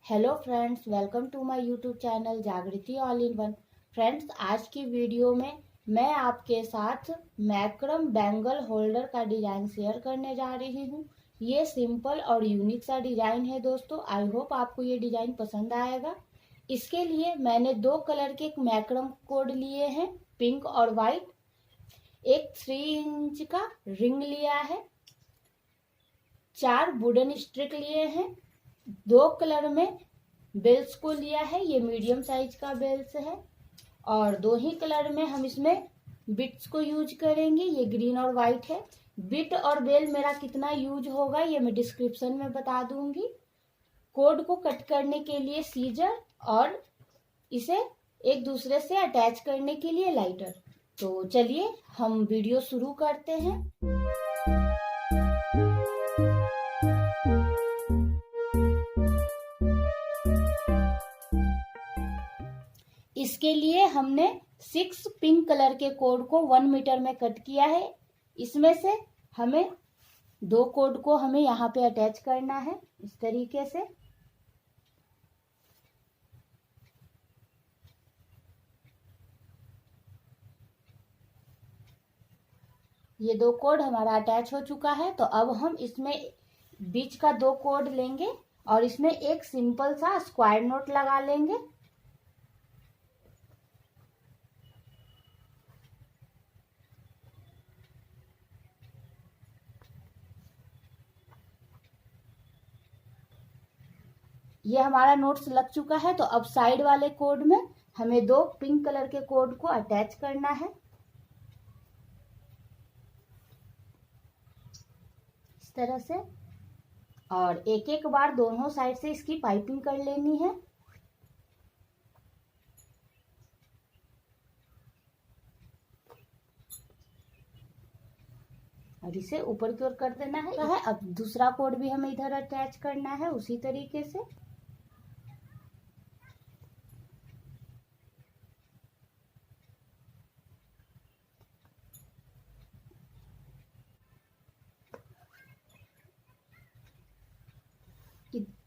Hello friends, welcome to my YouTube channel Jagriti all in one. Friends, आज की video में मैं आपके साथ मैक्रम बैंगल होल्डर का डिज़ाइन शेयर करने जा रही हूँ। ये सिंपल और यूनिक सा डिज़ाइन है दोस्तों। आई होप आपको ये डिज़ाइन पसंद आएगा। इसके लिए मैंने 2 कलर के एक मैक्रम कोड लिए हैं, पिंक और वाइट। एक 3 इंच का रिंग लिया है, 4 वुडन स्ट्रिक लिए हैं, 2 कलर में बेल्स को लिया है। ये मीडियम साइज का बेल्स है और 2 ही कलर में हम इसमें बिट्स को यूज करेंगे। ये ग्रीन और वाइट है। बिट और बेल मेरा कितना यूज होगा ये मैं डिस्क्रिप्शन में बता दूंगी। कोड को कट करने के लिए सीजर और इसे एक दूसरे से अटैच करने के लिए लाइटर। तो चलिए हम वीडियो शुरू करते हैं। इसके लिए हमने 6 पिंक कलर के कोड को 1 मीटर में कट किया है। इसमें से हमें 2 कोड को हमें यहाँ पे अटैच करना है इस तरीके से। ये 2 कोड हमारा अटैच हो चुका है। तो अब हम इसमें बीच का 2 कोड लेंगे और इसमें एक सिंपल सा स्क्वायर नोट लगा लेंगे। ये हमारा नोट्स लग चुका है। तो अब साइड वाले कोड में हमें 2 पिंक कलर के कोड को अटैच करना है इस तरह से, और एक एक बार दोनों साइड से इसकी पाइपिंग कर लेनी है। और इसे ऊपर की ओर कर देना है। अब दूसरा कोड भी हमें इधर अटैच करना है उसी तरीके से।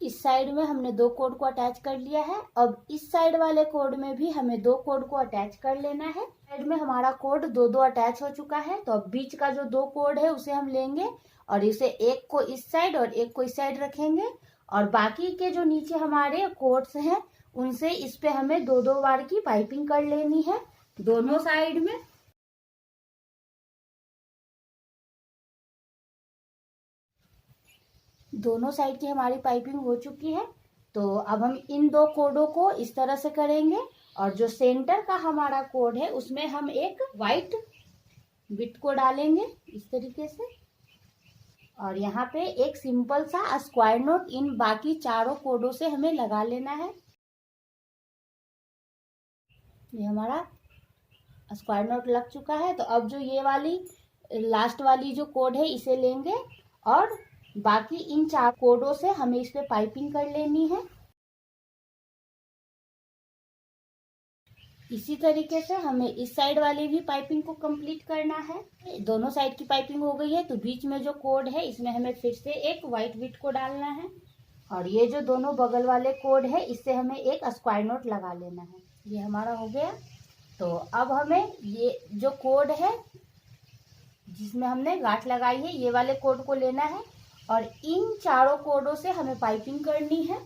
इस साइड में हमने 2 कोड को अटैच कर लिया है। अब इस साइड वाले कोड में भी हमें 2 कोड को अटैच कर लेना है। साइड में हमारा कोड 2 अटैच हो चुका है। तो अब बीच का जो 2 कोड है उसे हम लेंगे और इसे एक को इस साइड और एक को इस साइड रखेंगे, और बाकी के जो नीचे हमारे कोड्स हैं उनसे इस पे हमें 2 बार की पाइपिंग कर लेनी है दोनों साइड में। दोनों साइड की हमारी पाइपिंग हो चुकी है। तो अब हम इन 2 कोडों को इस तरह से करेंगे और जो सेंटर का हमारा कोड है उसमें हम एक वाइट बिट को डालेंगे इस तरीके से, और यहाँ पे एक सिंपल सा स्क्वायर नोट इन बाकी चारों कोडों से हमें लगा लेना है। ये हमारा स्क्वायर नोट लग चुका है। तो अब जो ये वाली लास्ट वाली जो कोड है इसे लेंगे और बाकी इन 4 कोडों से हमें इस पे पाइपिंग कर लेनी है। इसी तरीके से हमें इस साइड वाली भी पाइपिंग को कंप्लीट करना है। दोनों साइड की पाइपिंग हो गई है। तो बीच में जो कोड है इसमें हमें फिर से एक वाइट बिट को डालना है, और ये जो दोनों बगल वाले कोड है इससे हमें एक स्क्वायर नोट लगा लेना है। ये हमारा हो गया। तो अब हमें ये जो कोड है जिसमें हमने गांठ लगाई है ये वाले कोड को लेना है और इन चारों कोडों से हमें पाइपिंग करनी है।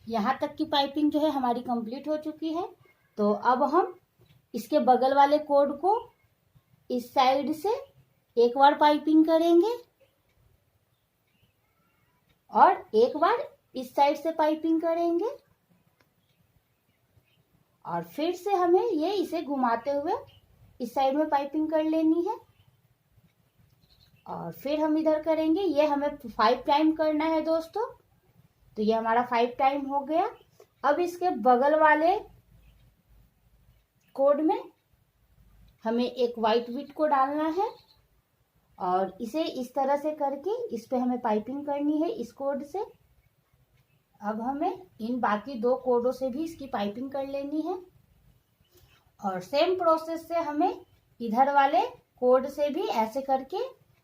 यहाँ तक की पाइपिंग जो है हमारी कंप्लीट हो चुकी है। तो अब हम इसके बगल वाले कोड को इस साइड से एक बार पाइपिंग करेंगे और एक बार इस साइड से पाइपिंग करेंगे, और फिर से हमें ये इसे घुमाते हुए इस साइड में पाइपिंग कर लेनी है, और फिर हम इधर करेंगे। ये हमें 5 टाइम करना है दोस्तों। तो ये हमारा 5 टाइम हो गया। अब इसके बगल वाले कोड में हमें एक वाइट बिट को डालना है और इसे इस तरह से करके इस पे हमें पाइपिंग करनी है इस कोड से। अब हमें इन बाकी 2 कोडों से भी इसकी पाइपिंग कर लेनी है, और सेम प्रोसेस से हमें इधर वाले कोड से भी ऐसे करके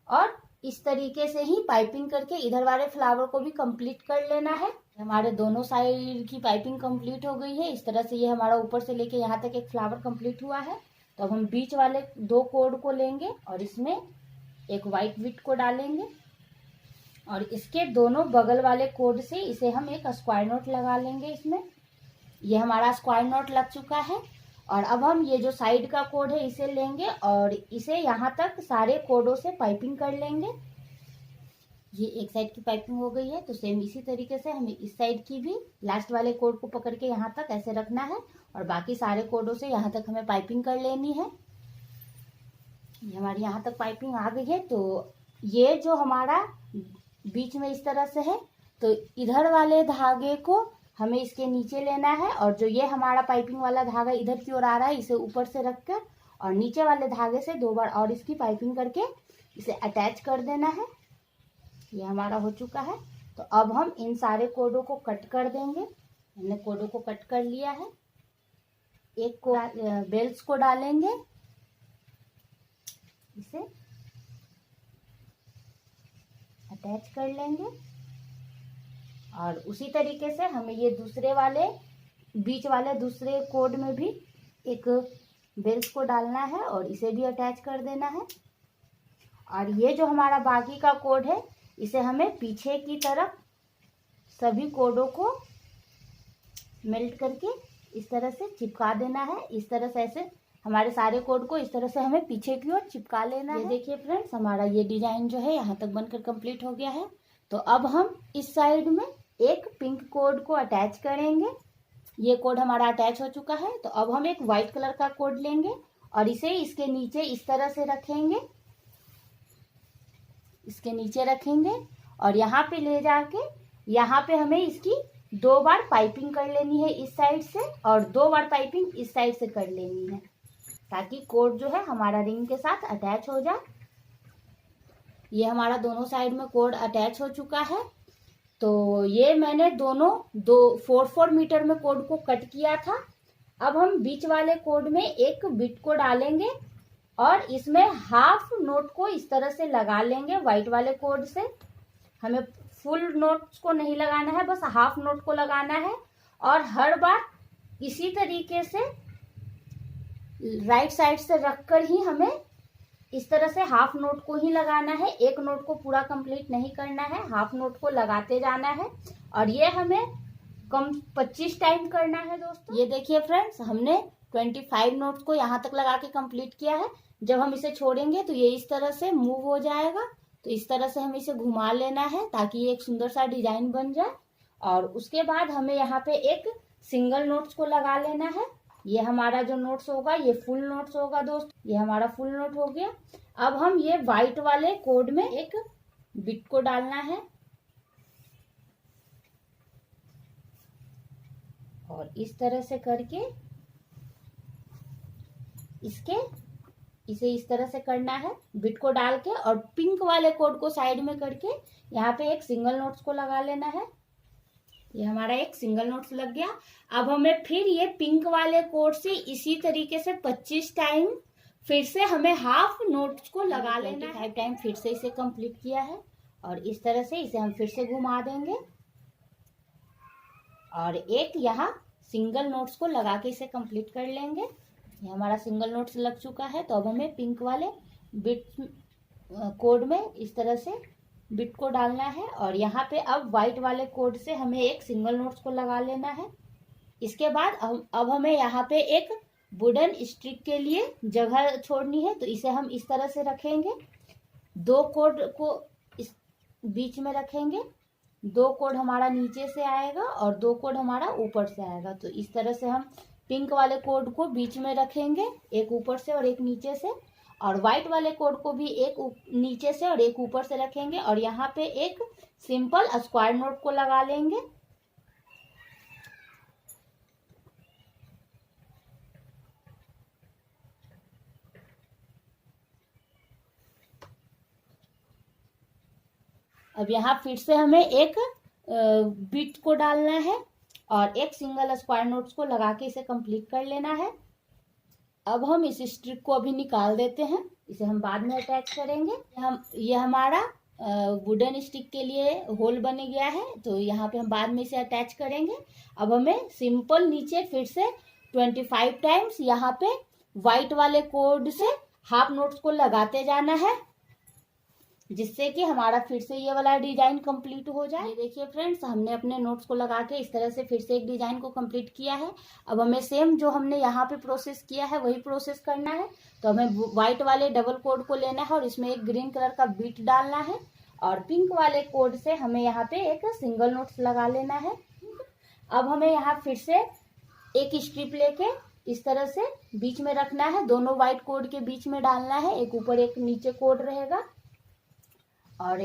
और इस तरीके से ही पाइपिंग करके इधर वाले फ्लावर को भी कंप्लीट कर लेना है। हमारे दोनों साइड की पाइपिंग कंप्लीट हो गई है। इस तरह से ये हमारा ऊपर से लेके यहाँ तक एक फ्लावर कंप्लीट हुआ है। तो अब हम बीच वाले 2 कोड को लेंगे और इसमें एक वाइट बिट को डालेंगे और इसके दोनों बगल वाले कोड से इसे हम एक स्क्वायर नोट लगा लेंगे। इसमें ये हमारा स्क्वायर नोट लग चुका है। और अब हम ये जो साइड का कोड है इसे लेंगे और इसे यहाँ तक सारे कोडों से पाइपिंग कर लेंगे। ये एक साइड की पाइपिंग हो गई है। तो सेम इसी तरीके से हमें इस साइड की भी लास्ट वाले कोड को पकड़ के यहाँ तक ऐसे रखना है और बाकी सारे कोडों से यहाँ तक हमें पाइपिंग कर लेनी है। ये हमारी यहाँ तक पाइपिंग आ गई है। तो ये जो हमारा बीच में इस तरह से है, तो इधर वाले धागे को हमें इसके नीचे लेना है और जो ये हमारा पाइपिंग वाला धागा इधर की ओर आ रहा है इसे ऊपर से रखकर और नीचे वाले धागे से 2 बार और इसकी पाइपिंग करके इसे अटैच कर देना है। ये हमारा हो चुका है। तो अब हम इन सारे कोडों को कट कर देंगे। हमने कोडों को कट कर लिया है। एक को बेल्स को डालेंगे, इसे अटैच कर लेंगे और उसी तरीके से हमें ये दूसरे वाले बीच वाले दूसरे कोड में भी एक बेल्स को डालना है और इसे भी अटैच कर देना है। और ये जो हमारा बाकी का कोड है इसे हमें पीछे की तरफ सभी कोडों को मेल्ट करके इस तरह से चिपका देना है। इस तरह से ऐसे हमारे सारे कोड को इस तरह से हमें पीछे की ओर चिपका लेना है। देखिए फ्रेंड्स, हमारा ये डिजाइन जो है यहाँ तक बनकर कंप्लीट हो गया है। तो अब हम इस साइड में एक पिंक कोड को अटैच करेंगे। ये कोड हमारा अटैच हो चुका है। तो अब हम एक व्हाइट कलर का कोड लेंगे और इसे इसके नीचे इस तरह से रखेंगे, इसके नीचे रखेंगे और यहाँ पे ले जाके यहाँ पे हमें इसकी 2 बार पाइपिंग कर लेनी है इस साइड से और 2 बार पाइपिंग इस साइड से कर लेनी है ताकि कोड जो है हमारा रिंग के साथ अटैच हो जाए। ये हमारा दोनों साइड में कोड अटैच हो चुका है। तो ये मैंने दोनों 4 मीटर में कोड को कट किया था। अब हम बीच वाले कोड में एक बिट को डालेंगे और इसमें हाफ नोट को इस तरह से लगा लेंगे व्हाइट वाले कोड से। हमें फुल नोट्स को नहीं लगाना है, बस हाफ नोट को लगाना है और हर बार इसी तरीके से राइट साइड से रखकर ही हमें इस तरह से हाफ नोट को ही लगाना है। एक नोट को पूरा कंप्लीट नहीं करना है, हाफ नोट को लगाते जाना है और ये हमें कम 25 टाइम करना है दोस्तों। ये देखिए फ्रेंड्स, हमने 25 नोट्स को यहाँ तक लगा के कंप्लीट किया है। जब हम इसे छोड़ेंगे तो ये इस तरह से मूव हो जाएगा। तो इस तरह से हमें इसे घुमा लेना है ताकि ये एक सुंदर सा डिजाइन बन जाए। और उसके बाद हमें यहाँ पे एक सिंगल नोट्स को लगा लेना है। ये हमारा जो नोट्स होगा ये फुल नोट्स होगा दोस्तों। ये हमारा फुल नोट हो गया। अब हम ये व्हाइट वाले कोड में एक बिट को डालना है और इस तरह से करके इसे इस तरह से करना है बिट को डाल के और पिंक वाले कोड को साइड में करके यहाँ पे एक सिंगल नोट्स को लगा लेना है। ये हमारा एक सिंगल नोट्स लग गया। अब हमें फिर ये पिंक वाले कोड से इसी तरीके से 25 टाइम फिर से हमें हाफ नोट्स को लगा लेना है। 5 टाइम फिर से इसे कंप्लीट किया है और इस तरह से इसे हम फिर से घुमा देंगे और एक यहाँ सिंगल नोट्स को लगा के इसे कंप्लीट कर लेंगे। ये हमारा सिंगल नोट्स लग चुका है। तो अब हमें पिंक वाले बिट कोड में इस तरह से बिट को डालना है और यहाँ पे अब व्हाइट वाले कोड से हमें एक सिंगल नोट्स को लगा लेना है। इसके बाद अब हमें यहाँ पे एक वुडन स्टिक के लिए जगह छोड़नी है। तो इसे हम इस तरह से रखेंगे, 2 कोड को इस बीच में रखेंगे। 2 कोड हमारा नीचे से आएगा और 2 कोड हमारा ऊपर से आएगा। तो इस तरह से हम पिंक वाले कोड को बीच में रखेंगे, एक ऊपर से और एक नीचे से, और व्हाइट वाले कोड को भी एक नीचे से और एक ऊपर से रखेंगे और यहाँ पे एक सिंपल स्क्वायर नोट को लगा लेंगे। अब यहाँ फिर से हमें एक बिट को डालना है और एक सिंगल स्क्वायर नोट्स को लगा के इसे कंप्लीट कर लेना है। अब हम इस स्ट्रिप को अभी निकाल देते हैं, इसे हम बाद में अटैच करेंगे। ये हमारा वुडन स्टिक के लिए होल बन गया है, तो यहाँ पे हम बाद में इसे अटैच करेंगे। अब हमें सिंपल नीचे फिर से 25 टाइम्स यहाँ पे व्हाइट वाले कोड से हाफ नोट्स को लगाते जाना है, जिससे कि हमारा फिर से ये वाला डिजाइन कंप्लीट हो जाए। ये देखिए फ्रेंड्स, हमने अपने नोट्स को लगा के इस तरह से फिर से एक डिजाइन को कंप्लीट किया है। अब हमें सेम जो हमने यहाँ पे प्रोसेस किया है वही प्रोसेस करना है। तो हमें व्हाइट वाले डबल कोड को लेना है और इसमें एक ग्रीन कलर का बीट डालना है, और पिंक वाले कोड से हमें यहाँ पे एक सिंगल नोट्स लगा लेना है। अब हमें यहाँ फिर से एक स्ट्रिप लेके इस तरह से बीच में रखना है, दोनों व्हाइट कोड के बीच में डालना है, एक ऊपर एक नीचे कोड रहेगा, और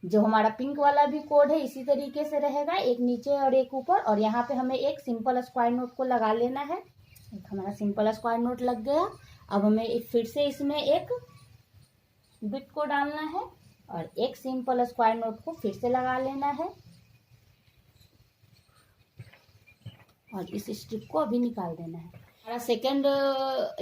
जो हमारा पिंक वाला भी कोड है इसी तरीके से रहेगा, एक नीचे और एक ऊपर। और यहाँ पे हमें एक सिंपल स्क्वायर नोट को लगा लेना है। एक हमारा सिंपल स्क्वायर नोट लग गया। अब हमें फिर से इसमें एक बिट को डालना है और एक सिंपल स्क्वायर नोट को फिर से लगा लेना है, और इस स्ट्रिप को अभी निकाल देना है। हमारा सेकंड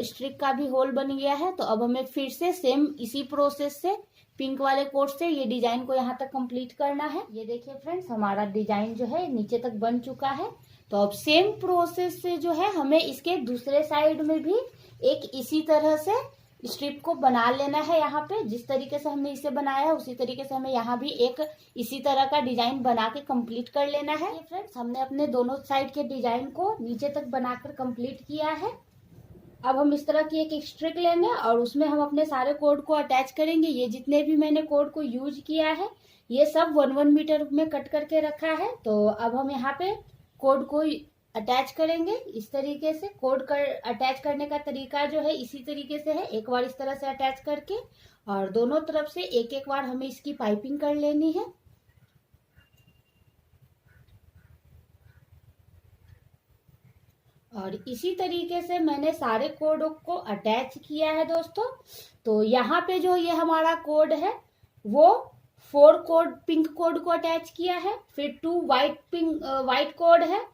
स्ट्रिप का भी होल बन गया है। तो अब हमें फिर से सेम इसी प्रोसेस से पिंक वाले कोड से ये डिजाइन को यहाँ तक कंप्लीट करना है। ये देखिए फ्रेंड्स, हमारा डिजाइन जो है नीचे तक बन चुका है। तो अब सेम प्रोसेस से जो है हमें इसके दूसरे साइड में भी एक इसी तरह से स्ट्रिप को बना लेना है। यहाँ पे जिस तरीके से हमने इसे बनाया है उसी तरीके से हमें यहाँ भी एक इसी तरह का डिजाइन बना के कंप्लीट कर लेना है। फ्रेंड्स, हमने अपने दोनों साइड के डिजाइन को नीचे तक बनाकर कंप्लीट किया है। अब हम इस तरह की एक स्ट्रिक लेंगे और उसमें हम अपने सारे कोड को अटैच करेंगे। ये जितने भी मैंने कोड को यूज किया है ये सब 1-1 मीटर में कट करके रखा है। तो अब हम यहाँ पे कोड को अटैच करेंगे इस तरीके से। कोड कर अटैच करने का तरीका जो है इसी तरीके से है, एक बार इस तरह से अटैच करके और दोनों तरफ से एक एक बार हमें इसकी पाइपिंग कर लेनी है। और इसी तरीके से मैंने सारे कोड को अटैच किया है दोस्तों। तो यहाँ पे जो ये हमारा कोड है वो 4 कोड पिंक कोड को अटैच किया है, फिर 2 व्हाइट कोड है,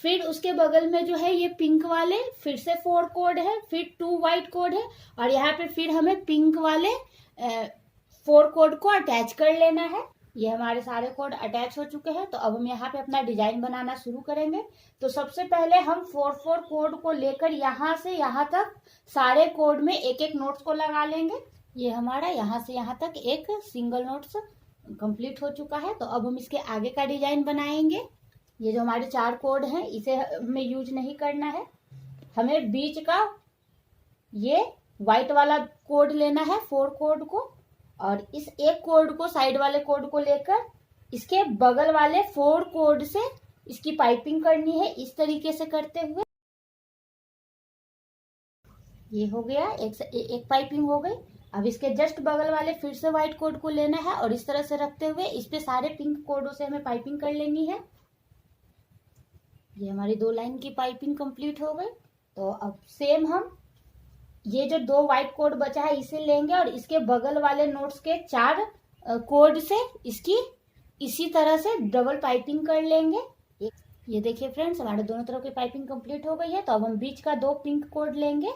फिर उसके बगल में जो है ये पिंक वाले फिर से 4 कोड है, फिर 2 व्हाइट कोड है, और यहाँ पे फिर हमें पिंक वाले 4 कोड को अटैच कर लेना है। ये हमारे सारे कोड अटैच हो चुके हैं। तो अब हम यहाँ पे अपना डिजाइन बनाना शुरू करेंगे। तो सबसे पहले हम 4 कोड को लेकर यहाँ से यहाँ तक सारे कोड में एक एक नोट्स को लगा लेंगे। ये हमारा यहाँ से यहाँ तक एक सिंगल नोट्स कंप्लीट हो चुका है। तो अब हम इसके आगे का डिजाइन बनाएंगे। ये जो हमारे 4 कोड हैं इसे हमें यूज नहीं करना है, हमें बीच का ये व्हाइट वाला कोड लेना है 4 कोड को, और इस एक कोड को साइड वाले कोड को लेकर इसके बगल वाले 4 कोड से इसकी पाइपिंग करनी है इस तरीके से करते हुए। ये हो गया, एक पाइपिंग हो गई। अब इसके जस्ट बगल वाले फिर से व्हाइट कोड को लेना है और इस तरह से रखते हुए इस पे सारे पिंक कोडों से हमें पाइपिंग कर लेनी है। ये हमारी 2 लाइन की पाइपिंग कंप्लीट हो गई। तो अब सेम हम ये जो 2 व्हाइट कोड बचा है इसे लेंगे और इसके बगल वाले नोट्स के 4 कोड से इसकी इसी तरह से डबल पाइपिंग कर लेंगे। ये देखिए फ्रेंड्स, हमारे दोनों तरफ की पाइपिंग कंप्लीट हो गई है। तो अब हम बीच का 2 पिंक कोड लेंगे,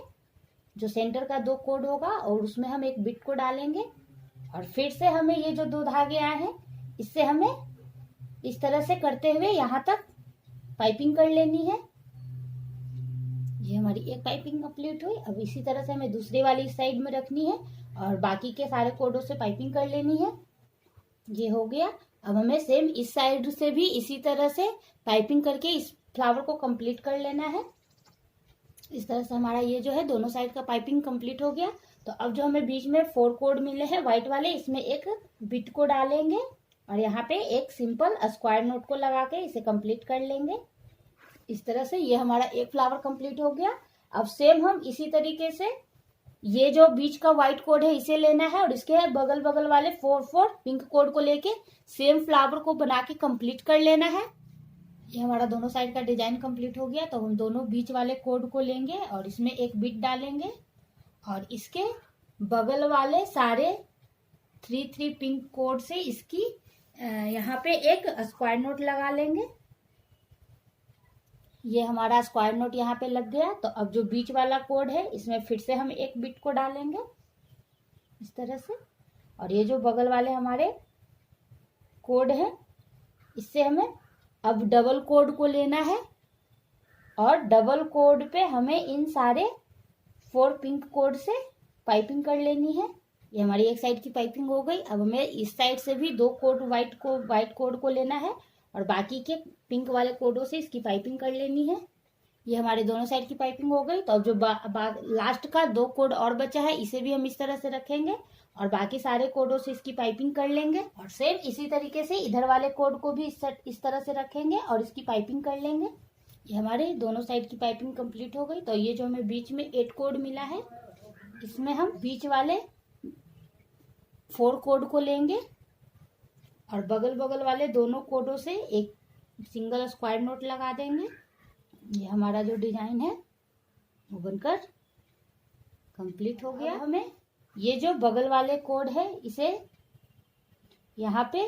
जो सेंटर का 2 कोड होगा, और उसमें हम एक बिट को डालेंगे, और फिर से हमें ये जो 2 धागे आए हैं इससे हमें इस तरह से करते हुए यहाँ तक पाइपिंग कर लेनी है। ये हमारी एक पाइपिंग कंप्लीट हुई। अब इसी तरह से हमें दूसरी वाली साइड में रखनी है और बाकी के सारे कोडों से पाइपिंग कर लेनी है। ये हो गया। अब हमें सेम इस साइड से भी इसी तरह से पाइपिंग करके इस फ्लावर को कंप्लीट कर लेना है। इस तरह से हमारा ये जो है दोनों साइड का पाइपिंग कंप्लीट हो गया। तो अब जो हमें बीच में 4 कोड मिले हैं व्हाइट वाले, इसमें एक बिट को डालेंगे और यहाँ पे एक सिंपल स्क्वायर नोट को लगा के इसे कंप्लीट कर लेंगे इस तरह से। ये हमारा एक फ्लावर कंप्लीट हो गया। अब सेम हम इसी तरीके से ये जो बीच का व्हाइट कोड है इसे लेना है और इसके बगल बगल वाले 4 पिंक कोड को लेके सेम फ्लावर को बना के कंप्लीट कर लेना है। ये हमारा दोनों साइड का डिजाइन कंप्लीट हो गया। तो हम दोनों बीच वाले कोड को लेंगे और इसमें एक बिट डालेंगे और इसके बगल वाले सारे 3 पिंक कोड से इसकी यहाँ पे एक स्क्वायर नोट लगा लेंगे। ये हमारा स्क्वायर नोट यहाँ पे लग गया। तो अब जो बीच वाला कोड है इसमें फिर से हम एक बिट को डालेंगे इस तरह से, और ये जो बगल वाले हमारे कोड है, इससे हमें अब डबल कोड को लेना है और डबल कोड पे हमें इन सारे 4 पिंक कोड से पाइपिंग कर लेनी है। ये हमारी एक साइड की पाइपिंग हो गई। अब हमें इस साइड से भी 2 कोड वाइट कोड को लेना है और बाकी के पिंक वाले कोडों से इसकी पाइपिंग कर लेनी है। ये हमारे दोनों साइड की पाइपिंग हो गई। तो अब जो लास्ट का 2 कोड और बचा है इसे भी हम इस तरह से रखेंगे और बाकी सारे कोडों से इसकी पाइपिंग कर लेंगे और सेम इसी तरीके से इधर वाले कोड को भी इस तरह से रखेंगे और इसकी पाइपिंग कर लेंगे। ये हमारे दोनों साइड की पाइपिंग कंप्लीट हो गई। तो ये जो हमें बीच में 8 कोड मिला है, इसमें हम बीच वाले 4 कोड को लेंगे और बगल बगल वाले दोनों कोडों से एक सिंगल स्क्वायर नोट लगा देंगे। ये हमारा जो डिजाइन है वो बनकर कंप्लीट हो गया। हमें ये जो बगल वाले कोड है इसे यहाँ पे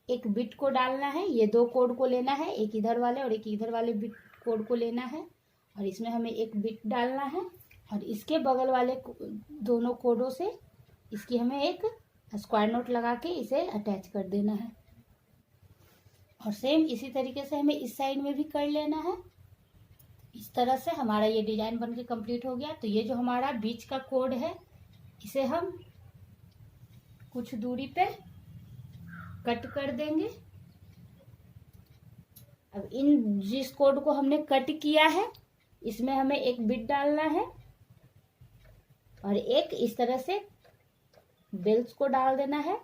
एक बिट को डालना है। ये 2 कोड को लेना है, एक इधर वाले और एक इधर वाले बिट कोड को लेना है और इसमें हमें एक बिट डालना है और इसके बगल वाले दोनों कोडों से इसकी हमें एक स्क्वायर नोट लगा के इसे अटैच कर देना है और सेम इसी तरीके से हमें इस साइड में भी कर लेना है। इस तरह से हमारा ये डिजाइन बनके कंप्लीट हो गया। तो ये जो हमारा बीच का कोड है इसे हम कुछ दूरी पे कट कर देंगे। अब इन जिस कोड को हमने कट किया है इसमें हमें एक बिट डालना है और एक इस तरह से बेल्स को डाल देना है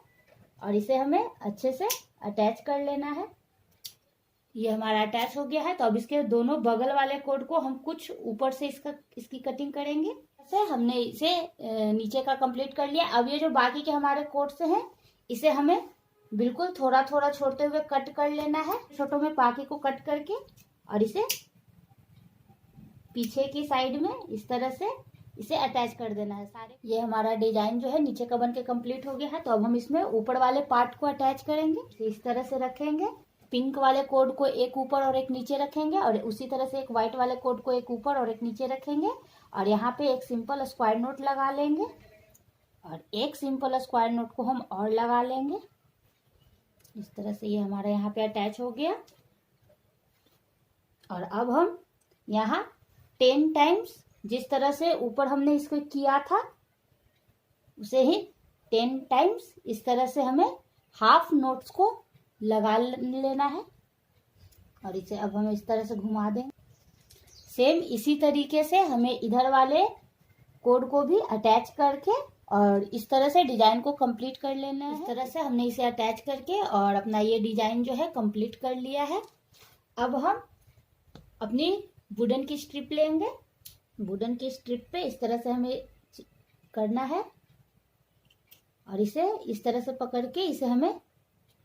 और इसे हमें अच्छे से अटैच कर लेना है। ये हमारा अटैच हो गया है। तो अब इसके दोनों बगल वाले कोड को हम कुछ ऊपर से इसकी कटिंग करेंगे। ऐसे हमने इसे नीचे का कंप्लीट कर लिया। अब ये जो बाकी के हमारे कोड से हैं इसे हमें बिल्कुल थोड़ा थोड़ा छोड़ते हुए कट कर लेना है। छोटों में बाकी को कट करके और इसे पीछे की साइड में इस तरह से इसे अटैच कर देना है सारे। ये हमारा डिजाइन जो है नीचे का बनके कंप्लीट हो गया है। तो अब हम इसमें ऊपर वाले पार्ट को अटैच करेंगे। इस तरह से रखेंगे, पिंक वाले कोड को एक ऊपर और एक नीचे रखेंगे और उसी तरह से एक व्हाइट वाले कोड को एक ऊपर और एक नीचे रखेंगे और यहाँ पे एक सिंपल स्क्वायर नोट लगा लेंगे और एक सिंपल स्क्वायर नोट को हम और लगा लेंगे। इस तरह से ये हमारा यहाँ पे अटैच हो गया और अब हम यहाँ 10 टाइम्स जिस तरह से ऊपर हमने इसको किया था उसे ही 10 टाइम्स इस तरह से हमें हाफ नोट्स को लगा लेना है और इसे अब हम इस तरह से घुमा देंगे। सेम इसी तरीके से हमें इधर वाले कोड को भी अटैच करके और इस तरह से डिजाइन को कंप्लीट कर लेना है। इस तरह से हमने इसे अटैच करके और अपना ये डिजाइन जो है कंप्लीट कर लिया है। अब हम अपनी वुडन की स्ट्रिप लेंगे। वुडन की स्ट्रिप पे इस तरह से हमें करना है और इसे इस तरह से पकड़ के इसे हमें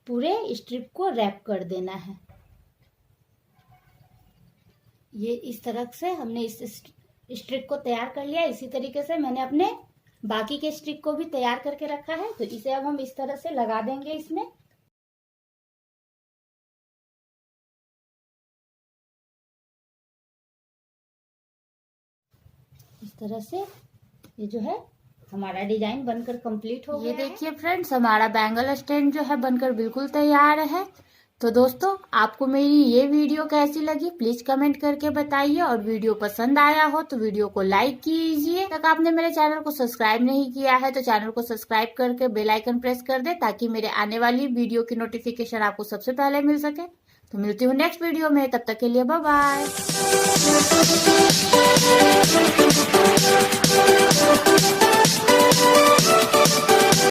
पूरे स्ट्रिप को रैप कर देना है। ये इस तरह से हमने इस स्ट्रिप को तैयार कर लिया। इसी तरीके से मैंने अपने बाकी के स्ट्रिप को भी तैयार करके रखा है। तो इसे अब हम इस तरह से लगा देंगे इसमें। इस तरह से ये जो है हमारा डिजाइन बनकर कंप्लीट हो गया। ये देखिए फ्रेंड्स, हमारा बैंगल स्टैंड जो है बनकर बिल्कुल तैयार है। तो दोस्तों, आपको मेरी ये वीडियो कैसी लगी प्लीज कमेंट करके बताइए और वीडियो पसंद आया हो तो वीडियो को लाइक कीजिए। तक आपने मेरे चैनल को सब्सक्राइब नहीं किया है तो चैनल को सब्सक्राइब करके बेल आइकन प्रेस कर दे ताकि मेरे आने वाली वीडियो की नोटिफिकेशन आपको सबसे पहले मिल सके। तो मिलती हूँ नेक्स्ट वीडियो में, तब तक के लिए बाय बाय।